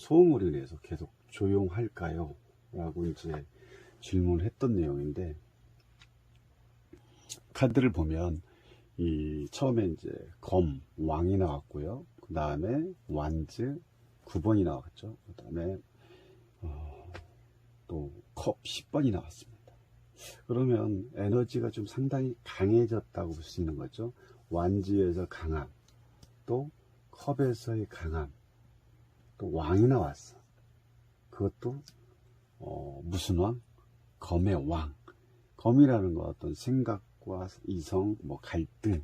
소음으로 인해서 계속 조용할까요? 라고 이제 질문을 했던 내용인데, 카드를 보면 이 처음에 이제 검, 왕이 나왔고요. 그 다음에 완즈 9번이 나왔죠. 그 다음에 또 컵 10번이 나왔습니다. 그러면 에너지가 좀 상당히 강해졌다고 볼 수 있는 거죠. 완즈에서 강함, 또 컵에서의 강함, 또 왕이 나왔어. 그것도 무슨 왕? 검의 왕. 검이라는 건 어떤 생각과 이성, 뭐 갈등,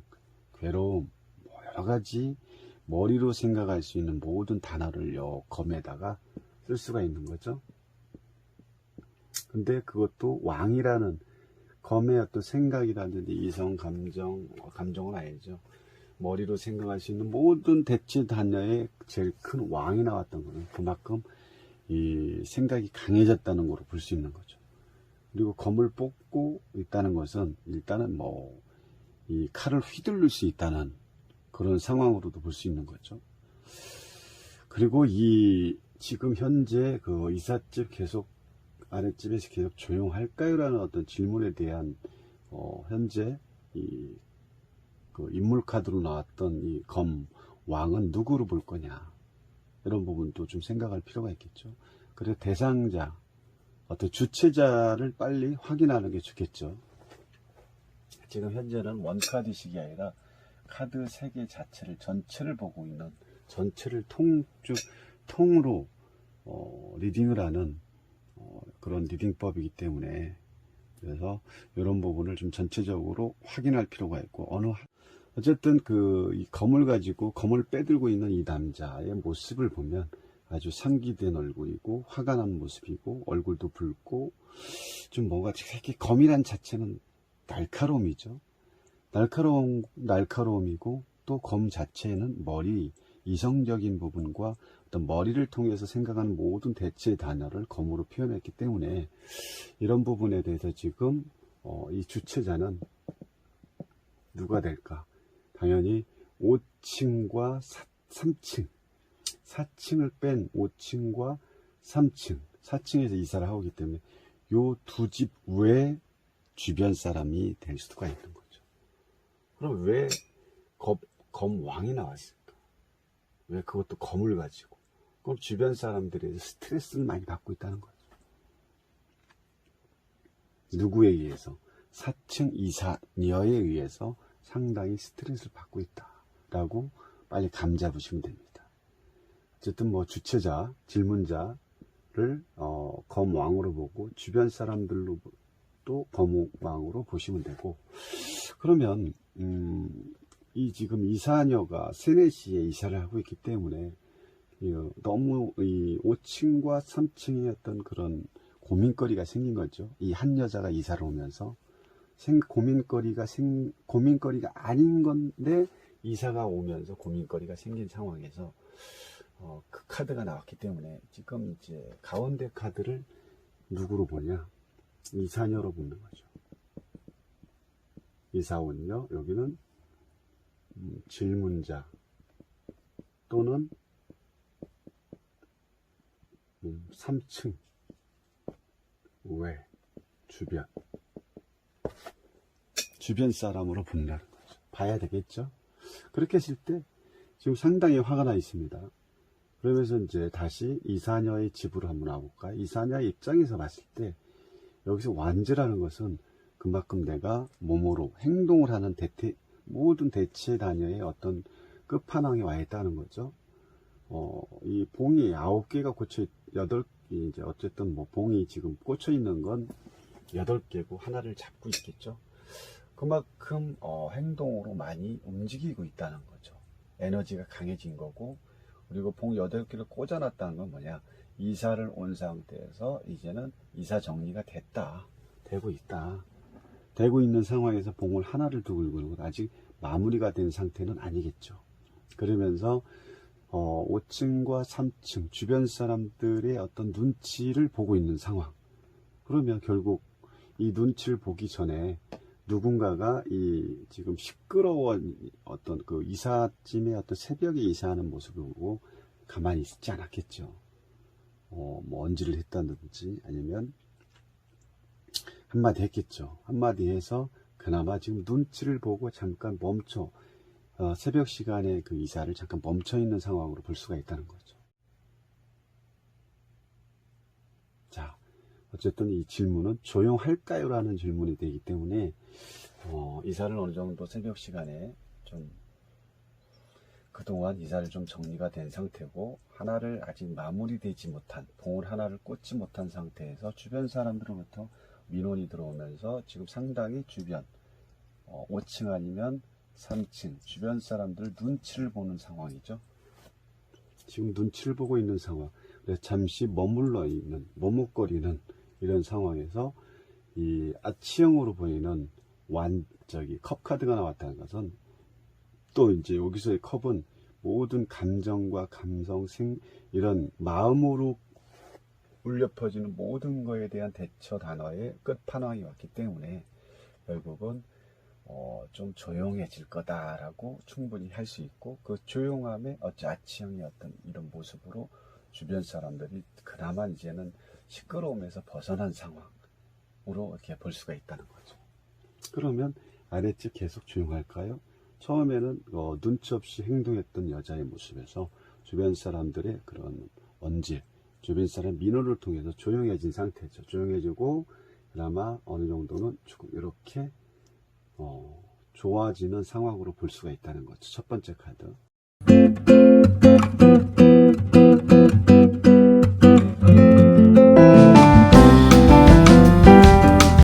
괴로움, 뭐 여러 가지 머리로 생각할 수 있는 모든 단어를 요 검에다가 쓸 수가 있는 거죠. 근데 그것도 왕이라는 검의 어떤 생각이라든지 이성, 감정은 아니죠. 머리로 생각할 수 있는 모든 대체 단어의 제일 큰 왕이 나왔던 거는 그만큼 이 생각이 강해졌다는 거로 볼 수 있는 거죠. 그리고 검을 뽑고 있다는 것은 일단은 뭐 이 칼을 휘둘릴 수 있다는 그런 상황으로도 볼 수 있는 거죠. 그리고 이 지금 현재 그 이삿집 계속 아랫집에서 계속 조용할까요? 라는 어떤 질문에 대한 현재 이 그 인물 카드로 나왔던 이 검 왕은 누구로 볼 거냐, 이런 부분도 좀 생각할 필요가 있겠죠. 그래서 대상자, 어떤 주체자를 빨리 확인하는 게 좋겠죠. 지금 현재는 원카드식이 아니라 카드 3개 자체를 전체를 보고 있는, 전체를 통으로 리딩을 하는 그런 리딩법이기 때문에, 그래서 이런 부분을 좀 전체적으로 확인할 필요가 있고, 어쨌든 이 검을 가지고 검을 빼들고 있는 이 남자의 모습을 보면 아주 상기된 얼굴이고 화가 난 모습이고 얼굴도 붉고 좀 뭔가 이렇게 검이란 자체는 날카로움이죠. 날카로움이고 또 검 자체는 머리, 이성적인 부분과 어떤 머리를 통해서 생각하는 모든 대체 단어를 검으로 표현했기 때문에 이런 부분에 대해서 지금 이 주체자는 누가 될까? 당연히 5층과 3층, 4층을 뺀 5층과 3층, 4층에서 이사를 하고 있기 때문에 요 두 집 외 주변 사람이 될 수가 있는 거죠. 그럼 왜 검왕이 나왔을까? 왜 그것도 검을 가지고? 그럼 주변 사람들이 스트레스를 많이 받고 있다는 거죠. 누구에 의해서? 4층 이사녀에 의해서 상당히 스트레스를 받고 있다라고 빨리 감 잡으시면 됩니다. 어쨌든 뭐 주체자, 질문자를 검왕으로 보고 주변 사람들로 또 검왕으로 보시면 되고, 그러면 이 지금 이사녀가 3, 4시에 이사를 하고 있기 때문에 너무 이 5층과 3층의 어떤 그런 고민거리가 생긴 거죠. 이 한 여자가 이사를 오면서 고민거리가 아닌 건데 이사가 오면서 고민거리가 생긴 상황에서 그 카드가 나왔기 때문에 지금 이제 가운데 카드를 누구로 보냐? 이사녀로 보는 거죠. 이사원녀, 여기는 질문자 또는 3층 외 주변 사람으로 본다는 거죠. 봐야 되겠죠. 그렇게 했을 때 지금 상당히 화가 나 있습니다. 그러면서 이제 다시 이사녀의 집으로 한번 와볼까요? 이사녀의 입장에서 봤을 때 여기서 완즈라는 것은 그만큼 내가 몸으로 행동을 하는 모든 대체 단어의 어떤 끝판왕에 와 있다는 거죠. 이 봉이 9개가 이제 어쨌든 뭐 봉이 지금 꽂혀 있는 건 8개고 하나를 잡고 있겠죠. 그만큼 행동으로 많이 움직이고 있다는 거죠. 에너지가 강해진 거고, 그리고 봉 8개를 꽂아놨다는 건 뭐냐? 이사를 온 상태에서 이제는 이사 정리가 되고 있는 상황에서 봉을 하나를 두고 있는 건 아직 마무리가 된 상태는 아니겠죠. 그러면서 5층과 3층 주변 사람들의 어떤 눈치를 보고 있는 상황. 그러면 결국 이 눈치를 보기 전에 누군가가 이 지금 시끄러워 어떤 그 이삿짐의 어떤 새벽에 이사하는 모습을 보고 가만히 있지 않았겠죠. 뭐 언지를 했다든지 아니면 한마디 했겠죠. 한마디 해서 그나마 지금 눈치를 보고 잠깐 멈춰 새벽 시간에 그 이사를 잠깐 멈춰 있는 상황으로 볼 수가 있다는 거죠. 자, 어쨌든 이 질문은 조용할까요? 라는 질문이 되기 때문에 이사를 어느 정도 새벽 시간에 좀 그동안 이사를 좀 정리가 된 상태고 하나를 아직 마무리되지 못한 봉을 하나를 꽂지 못한 상태에서 주변 사람들로부터 민원이 들어오면서 지금 상당히 주변 5층 아니면 3층 주변 사람들 눈치를 보는 상황이죠. 지금 눈치를 보고 있는 상황. 그래서 잠시 머물러 있는 머뭇거리는 이런 상황에서 이 아치형으로 보이는 컵 카드가 나왔다는 것은 또 이제 여기서의 컵은 모든 감정과 감성, 이런 마음으로 울려 퍼지는 모든 것에 대한 대처 단어의 끝판왕이 왔기 때문에 결국은 좀 조용해질 거다라고 충분히 할 수 있고 그 조용함에 아치형의 어떤 이런 모습으로 주변 사람들이 그나마 이제는 시끄러움에서 벗어난 상황으로 이렇게 볼 수가 있다는 거죠. 그러면 아랫집 계속 조용할까요? 처음에는 눈치 없이 행동했던 여자의 모습에서 주변 사람들의 그런 언질, 주변 사람 민원을 통해서 조용해진 상태죠. 조용해지고 그나마 어느 정도는 조금 이렇게 좋아지는 상황으로 볼 수가 있다는 거죠. 첫 번째 카드.